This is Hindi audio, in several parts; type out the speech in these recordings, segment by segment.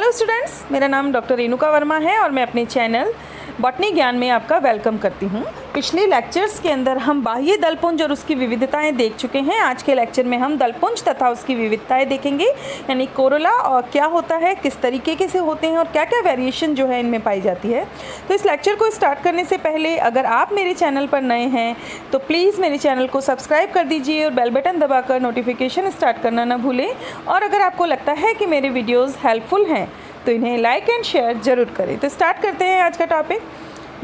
हेलो स्टूडेंट्स, मेरा नाम डॉक्टर रेणुका वर्मा है और मैं अपने चैनल बॉटनी ज्ञान में आपका वेलकम करती हूँ। पिछले लेक्चर्स के अंदर हम बाह्य दलपुंज और उसकी विविधताएं देख चुके हैं। आज के लेक्चर में हम दलपुंज तथा उसकी विविधताएं देखेंगे, यानी कोरोला और क्या होता है, किस तरीके से होते हैं और क्या क्या वेरिएशन जो है इनमें पाई जाती है। तो इस लेक्चर को स्टार्ट करने से पहले अगर आप मेरे चैनल पर नए हैं तो प्लीज़ मेरे चैनल को सब्सक्राइब कर दीजिए और बेल बटन दबाकर नोटिफिकेशन स्टार्ट करना ना भूलें। और अगर आपको लगता है कि मेरे वीडियोज़ हेल्पफुल हैं तो इन्हें लाइक एंड शेयर ज़रूर करें। तो स्टार्ट करते हैं आज का टॉपिक।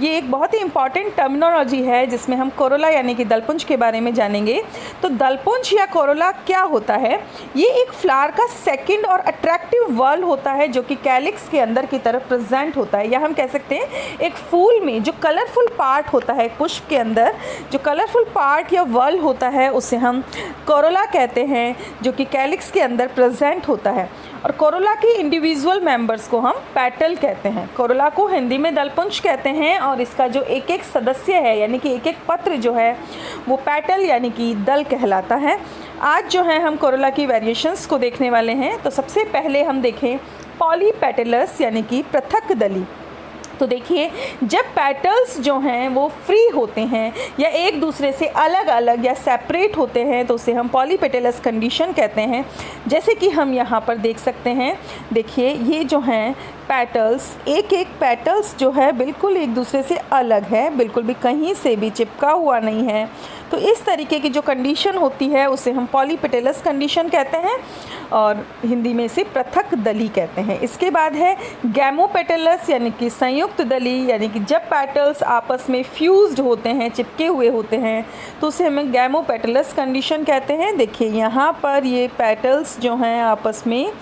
ये एक बहुत ही इंपॉर्टेंट टर्मिनोलॉजी है जिसमें हम कोरोला यानी कि दलपुंज के बारे में जानेंगे। तो दलपुंज या कोरोला क्या होता है? ये एक फ्लावर का सेकंड और अट्रैक्टिव वर्ल होता है जो कि कैलिक्स के अंदर की तरफ प्रेजेंट होता है, या हम कह सकते हैं एक फूल में जो कलरफुल पार्ट होता है, पुष्प के अंदर जो कलरफुल पार्ट या वर्ल होता है उसे हम कोरोला कहते हैं, जो कि कैलिक्स के अंदर प्रेजेंट होता है। और कोरोला के इंडिविजुअल मेंबर्स को हम पेटल कहते हैं। कोरोला को हिंदी में दलपुंज कहते हैं और इसका जो एक एक सदस्य है यानी कि एक एक पत्र जो है वो पेटल यानी कि दल कहलाता है। आज जो है हम कोरोला की वेरिएशंस को देखने वाले हैं। तो सबसे पहले हम देखें पॉलीपेटलस यानी कि पृथक दली। तो देखिए, जब पेटल्स जो हैं वो फ्री होते हैं या एक दूसरे से अलग अलग या सेपरेट होते हैं तो उसे हम पॉलीपेटलस कंडीशन कहते हैं। जैसे कि हम यहाँ पर देख सकते हैं, देखिए ये जो हैं पेटल्स, एक एक पेटल्स जो है बिल्कुल एक दूसरे से अलग है, बिल्कुल भी कहीं से भी चिपका हुआ नहीं है। तो इस तरीके की जो कंडीशन होती है उसे हम पॉलीपेटलस कंडीशन कहते हैं और हिंदी में इसे पृथक दली कहते हैं। इसके बाद है गैमोपेटलस यानी कि संयुक्त दली, यानी कि जब पेटल्स आपस में फ्यूज्ड होते हैं, चिपके हुए होते हैं तो उसे हमें गैमोपेटलस कंडीशन कहते हैं। देखिए यहाँ पर ये पेटल्स जो हैं आपस में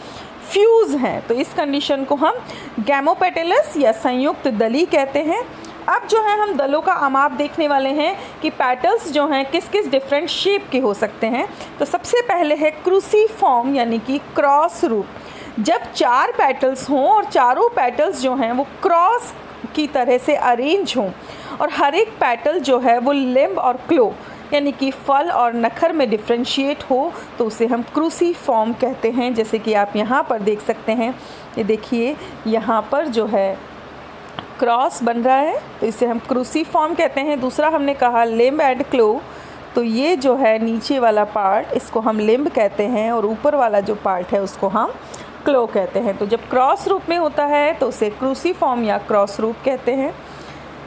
फ्यूज़ हैं, तो इस कंडीशन को हम गैमोपेटलस या संयुक्त दली कहते हैं। अब जो है हम दलों का अमाप देखने वाले हैं कि पेटल्स जो हैं किस किस डिफरेंट शेप के हो सकते हैं। तो सबसे पहले है क्रूसीफॉर्म यानी कि क्रॉस रूप। जब चार पेटल्स हों और चारों पेटल्स जो हैं वो क्रॉस की तरह से अरेंज हों और हर एक पेटल जो है वो लिम्ब और क्लो यानी कि फल और नखर में डिफ्रेंशिएट हो तो उसे हम क्रूसीफॉर्म कहते हैं। जैसे कि आप यहाँ पर देख सकते हैं, ये देखिए यहाँ पर जो है क्रॉस बन रहा है तो इसे हम क्रूसीफॉर्म कहते हैं। दूसरा हमने कहा लिम्ब एंड क्लो, तो ये जो है नीचे वाला पार्ट इसको हम लिम्ब कहते हैं और ऊपर वाला जो पार्ट है उसको हम क्लो कहते हैं। तो जब क्रॉस रूप में होता है तो उसे क्रूसीफॉर्म या क्रॉस रूप कहते हैं।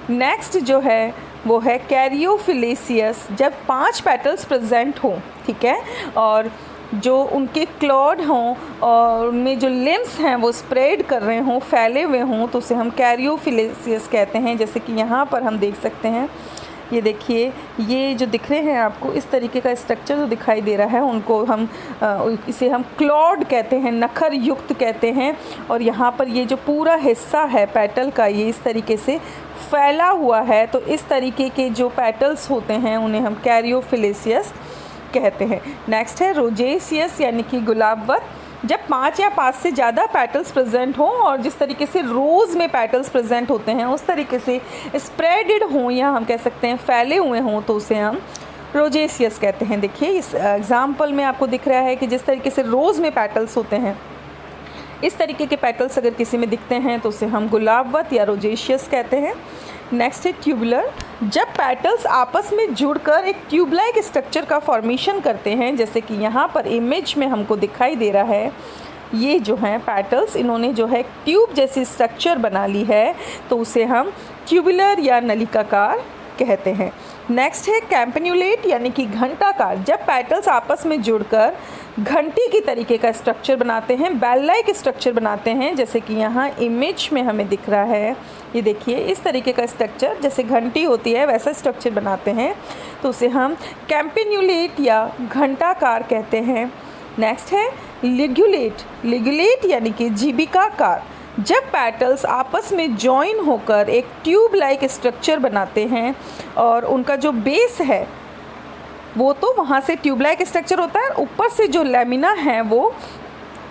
नेक्स्ट जो है वो है कैरियोफिलेसियस। जब 5 पेटल्स प्रेजेंट हों, ठीक है, और जो उनके क्लॉड हों और उनमें जो लिम्स हैं वो स्प्रेड कर रहे हों, फैले हुए हों, तो उसे हम कैरियोफिलेसियस कहते हैं। जैसे कि यहाँ पर हम देख सकते हैं, ये देखिए ये जो दिख रहे हैं आपको इस तरीके का स्ट्रक्चर जो दिखाई दे रहा है उनको हम इसे हम क्लॉड कहते हैं, नखर युक्त कहते हैं। और यहाँ पर ये जो पूरा हिस्सा है पेटल का ये इस तरीके से फैला हुआ है, तो इस तरीके के जो पेटल्स होते हैं उन्हें हम कैरियोफिलेसियस कहते हैं। नेक्स्ट है रोजेसियस यानी कि गुलाबवत। जब 5 या 5 से ज़्यादा पेटल्स प्रेजेंट हों और जिस तरीके से रोज़ में पेटल्स प्रेजेंट होते हैं उस तरीके से स्प्रेडेड हों या हम कह सकते हैं फैले हुए हों तो उसे हम रोजेसियस कहते हैं। देखिए इस एग्जाम्पल में आपको दिख रहा है कि जिस तरीके से रोज़ में पेटल्स होते हैं इस तरीके के पेटल्स अगर किसी में दिखते हैं तो उसे हम गुलाबवत या रोजेशियस कहते हैं। नेक्स्ट है ट्यूबुलर। जब पेटल्स आपस में जुड़कर एक ट्यूब लाइक स्ट्रक्चर का फॉर्मेशन करते हैं, जैसे कि यहाँ पर इमेज में हमको दिखाई दे रहा है, ये जो हैं पेटल्स इन्होंने जो है ट्यूब जैसी स्ट्रक्चर बना ली है तो उसे हम ट्यूबुलर या नलिकाकार कहते हैं। नेक्स्ट है कैम्पन्युलेट यानी कि घंटाकार। जब पेटल्स आपस में जुड़कर घंटी की तरीके का स्ट्रक्चर बनाते हैं, बेल लाइक स्ट्रक्चर बनाते हैं, जैसे कि यहाँ इमेज में हमें दिख रहा है, ये देखिए इस तरीके का स्ट्रक्चर जैसे घंटी होती है वैसा स्ट्रक्चर बनाते हैं तो उसे हम कैम्पन्युलेट या घंटाकार कहते हैं। नेक्स्ट है लिग्युलेट। लिग्युलेट यानी कि जीविकाकार। जब पेटल्स आपस में जॉइन होकर एक ट्यूब लाइक स्ट्रक्चर बनाते हैं और उनका जो बेस है वो तो वहाँ से ट्यूब लाइक स्ट्रक्चर होता है, ऊपर से जो लेमिना है वो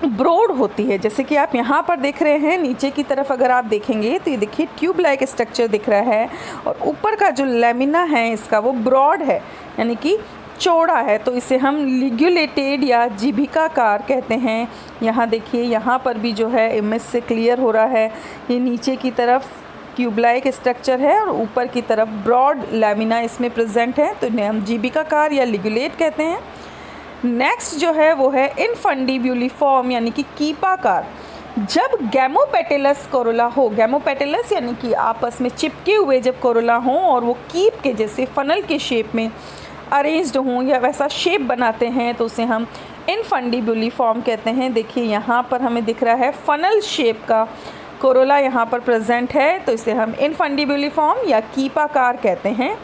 ब्रॉड होती है। जैसे कि आप यहाँ पर देख रहे हैं, नीचे की तरफ अगर आप देखेंगे तो ये देखिए ट्यूब लाइक स्ट्रक्चर दिख रहा है और ऊपर का जो लेमिना है इसका वो ब्रॉड है, यानी कि चौड़ा है तो इसे हम लिग्यूलेटेड या जीभिकाकार कहते हैं। यहाँ देखिए, यहाँ पर भी जो है इमेज से क्लियर हो रहा है, ये नीचे की तरफ ट्यूब लाइक स्ट्रक्चर है और ऊपर की तरफ ब्रॉड लैमिना इसमें प्रेजेंट है, तो इन्हें हम जीभिकाकार या लिग्यूलेट कहते हैं। नेक्स्ट जो है वो है इनफंडिब्यूलिफॉर्म यानी कि कीपाकार। जब गैमोपेटेलस कोरोला हो, गैमोपेटेलस यानी कि आपस में चिपके हुए जब कोरोला हों और वो कीप के जैसे फनल के शेप में अरेंज्ड हों या वैसा शेप बनाते हैं, तो उसे हम इनफंडिब्यूलिफॉर्म कहते हैं। देखिए यहाँ पर हमें दिख रहा है फनल शेप का कोरोला यहाँ पर प्रेजेंट है, तो इसे हम इनफंडिब्यूलिफॉर्म या कीपाकार कहते हैं।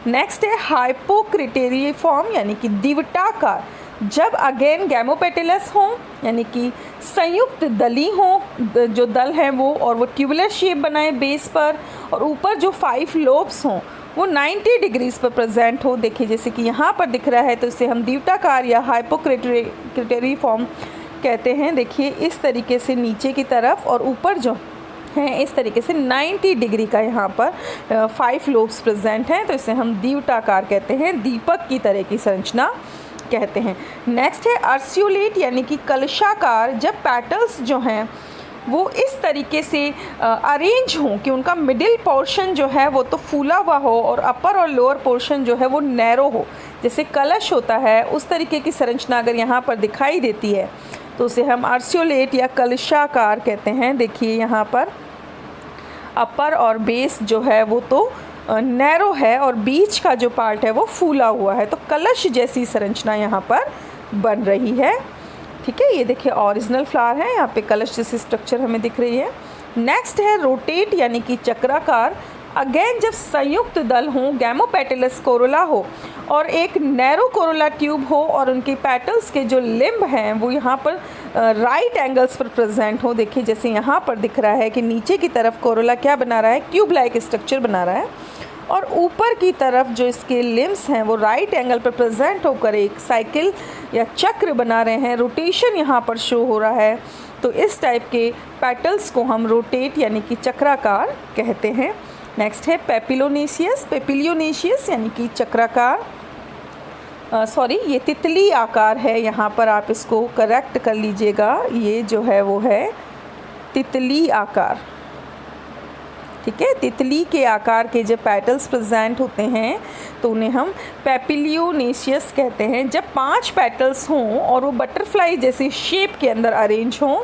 नेक्स्ट है हाइपोक्रिटेरिफॉर्म यानी कि दिवटाकार। जब अगेन गैमोपेटेलस हों यानी कि संयुक्त दली हों, जो दल हैं वो, और वो ट्यूबुलर शेप बनाए बेस पर, और ऊपर जो 5 लोब्स हों वो 90 डिग्रीज पर प्रेजेंट हो। देखिए जैसे कि यहाँ पर दिख रहा है, तो इसे हम दिवटाकार या हाइपोक्रिटेरिफॉर्म कहते हैं। देखिए इस तरीके से नीचे की तरफ और ऊपर जो हैं इस तरीके से 90 डिग्री का यहाँ पर 5 लोब्स प्रेजेंट हैं, तो इसे हम दीवटाकार कहते हैं, दीपक की तरह की संरचना कहते हैं। नेक्स्ट है अर्स्यूलेट यानी कि कलशाकार। जब पेटल्स जो हैं वो इस तरीके से अरेंज हों कि उनका मिडिल पोर्शन जो है वो तो फूला हुआ हो और अपर और लोअर पोर्शन जो है वो नैरो हो, जैसे कलश होता है उस तरीके की संरचना अगर यहाँ पर दिखाई देती है तो उसे हम अर्स्यूलेट या कलशाकार कहते हैं। देखिए यहाँ पर अपर और बेस जो है वो तो नैरो है और बीच का जो पार्ट है वो फूला हुआ है, तो कलश जैसी संरचना यहाँ पर बन रही है। ठीक है, ये देखिए ओरिजिनल फ्लावर है, यहाँ पे कलश जैसी स्ट्रक्चर हमें दिख रही है। नेक्स्ट है रोटेट यानी कि चक्राकार। अगेन जब संयुक्त दल हों, गैमोपेटेलस कोरोला हो और एक नैरो कोरोला ट्यूब हो और उनके पेटल्स के जो लिम्ब हैं वो यहाँ पर राइट एंगल्स पर प्रेजेंट हो। देखिए जैसे यहाँ पर दिख रहा है कि नीचे की तरफ कोरोला क्या बना रहा है, ट्यूब लाइक स्ट्रक्चर बना रहा है, और ऊपर की तरफ जो इसके लिम्स हैं वो राइट एंगल पर प्रेजेंट होकर एक साइकिल या चक्र बना रहे हैं, रोटेशन यहाँ पर शो हो रहा है। तो इस टाइप के पेटल्स को हम रोटेट यानी कि चक्राकार कहते हैं। नेक्स्ट है पेपिलोनेशियस। पेपिलियोनेशियस यानी कि चक्राकार, सॉरी ये तितली आकार है, यहाँ पर आप इसको करेक्ट कर लीजिएगा, ये जो है वो है तितली आकार। ठीक है, तितली के आकार के जब पेटल्स प्रेजेंट होते हैं तो उन्हें हम पेपिलियोनेशियस कहते हैं। जब 5 पेटल्स हों और वो बटरफ्लाई जैसे शेप के अंदर अरेंज हों,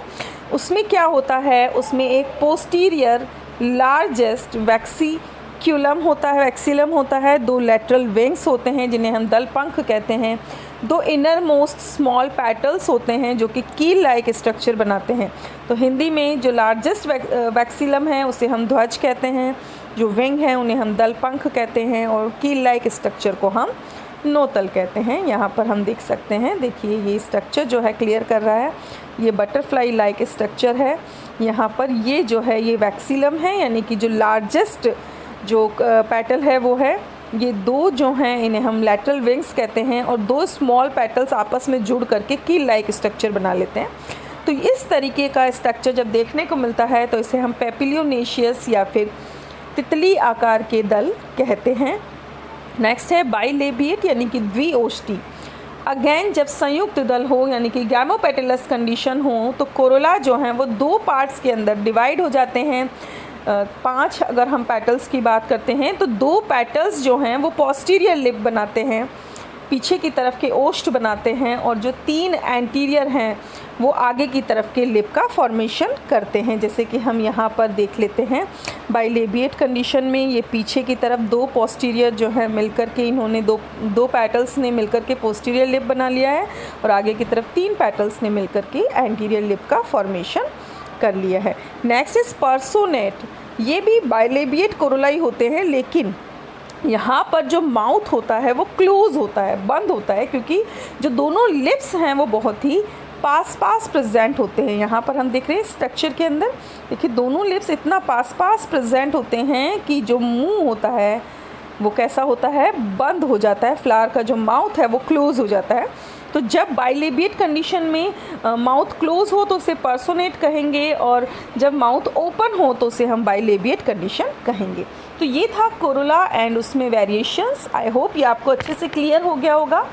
उसमें क्या होता है, उसमें एक पोस्टीरियर लार्जेस्ट वैक्सीक्यूलम होता है, वैक्सीलम होता है, 2 लेटरल विंग्स होते हैं जिन्हें हम दल पंख कहते हैं, 2 इनर मोस्ट स्मॉल पेटल्स होते हैं जो कि कील लाइक स्ट्रक्चर बनाते हैं। तो हिंदी में जो लार्जेस्ट वैक्सीलम है उसे हम ध्वज कहते हैं, जो विंग हैं उन्हें हम दल पंख कहते हैं, और कील लाइक स्ट्रक्चर को हम नोतल कहते हैं। यहाँ पर हम देख सकते हैं, देखिए ये स्ट्रक्चर जो है क्लियर कर रहा है, ये बटरफ्लाई लाइक स्ट्रक्चर है। यहाँ पर ये जो है ये वैक्सीलम है यानी कि जो लार्जेस्ट जो पेटल है वो है, ये 2 जो हैं इन्हें हम लैटरल विंग्स कहते हैं, और 2 स्मॉल पेटल्स आपस में जुड़ करके कील लाइक स्ट्रक्चर बना लेते हैं। तो इस तरीके का स्ट्रक्चर जब देखने को मिलता है तो इसे हम पेपिलियोनेशियस या फिर तितली आकार के दल कहते हैं। नेक्स्ट है बाइलेबिएट यानी कि द्विओष्ठी। अगेन जब संयुक्त दल हो यानी कि गैमोपेटेलस कंडीशन हो तो कोरोला जो हैं वो 2 पार्ट्स के अंदर डिवाइड हो जाते हैं। 5 अगर हम पेटल्स की बात करते हैं तो 2 पेटल्स जो हैं वो पोस्टीरियर लिप बनाते हैं, पीछे की तरफ के ओष्ठ बनाते हैं, और जो 3 एंटीरियर हैं वो आगे की तरफ के लिप का फॉर्मेशन करते हैं। जैसे कि हम यहाँ पर देख लेते हैं, बाइलेबिएट कंडीशन में ये पीछे की तरफ 2 पोस्टीरियर जो है मिलकर के इन्होंने दो पेटल्स ने मिलकर के पोस्टीरियर लिप बना लिया है, और आगे की तरफ 3 पेटल्स ने मिलकर के एंटीरियर लिप का फॉर्मेशन कर लिया है। Next is पर्सोनेट। ये भी बाइलेबिएट कोरोलाई होते हैं, लेकिन यहाँ पर जो माउथ होता है वो क्लोज होता है, बंद होता है, क्योंकि जो दोनों लिप्स हैं वो बहुत ही पास प्रेजेंट होते हैं। यहाँ पर हम देख रहे हैं स्ट्रक्चर के अंदर, देखिए दोनों लिप्स इतना पास प्रेजेंट होते हैं कि जो मुंह होता है वो कैसा होता है, बंद हो जाता है। फ्लावर का जो माउथ है वो क्लोज हो जाता है। तो जब बाइलेबिएट कंडीशन में माउथ क्लोज हो तो उसे पर्सोनेट कहेंगे, और जब माउथ ओपन हो तो उसे हम बाइलेबिएट कंडीशन कहेंगे। तो ये था कोरोला एंड उसमें वेरिएशंस। आई होप ये आपको अच्छे से क्लियर हो गया होगा।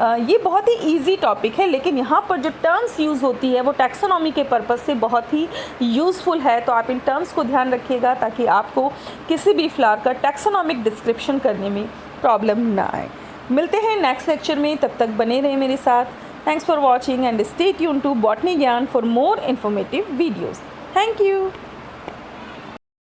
ये बहुत ही इजी टॉपिक है, लेकिन यहाँ पर जो टर्म्स यूज़ होती है वो टैक्सोनॉमी के पर्पज़ से बहुत ही यूज़फुल है। तो आप इन टर्म्स को ध्यान रखिएगा ताकि आपको किसी भी फ्लावर का टैक्सोनॉमिक डिस्क्रिप्शन करने में प्रॉब्लम ना आए। मिलते हैं नेक्स्ट लेक्चर में, तब तक बने रहें मेरे साथ। Thanks for watching and stay tuned to botany Gyan for more informative videos. Thank you.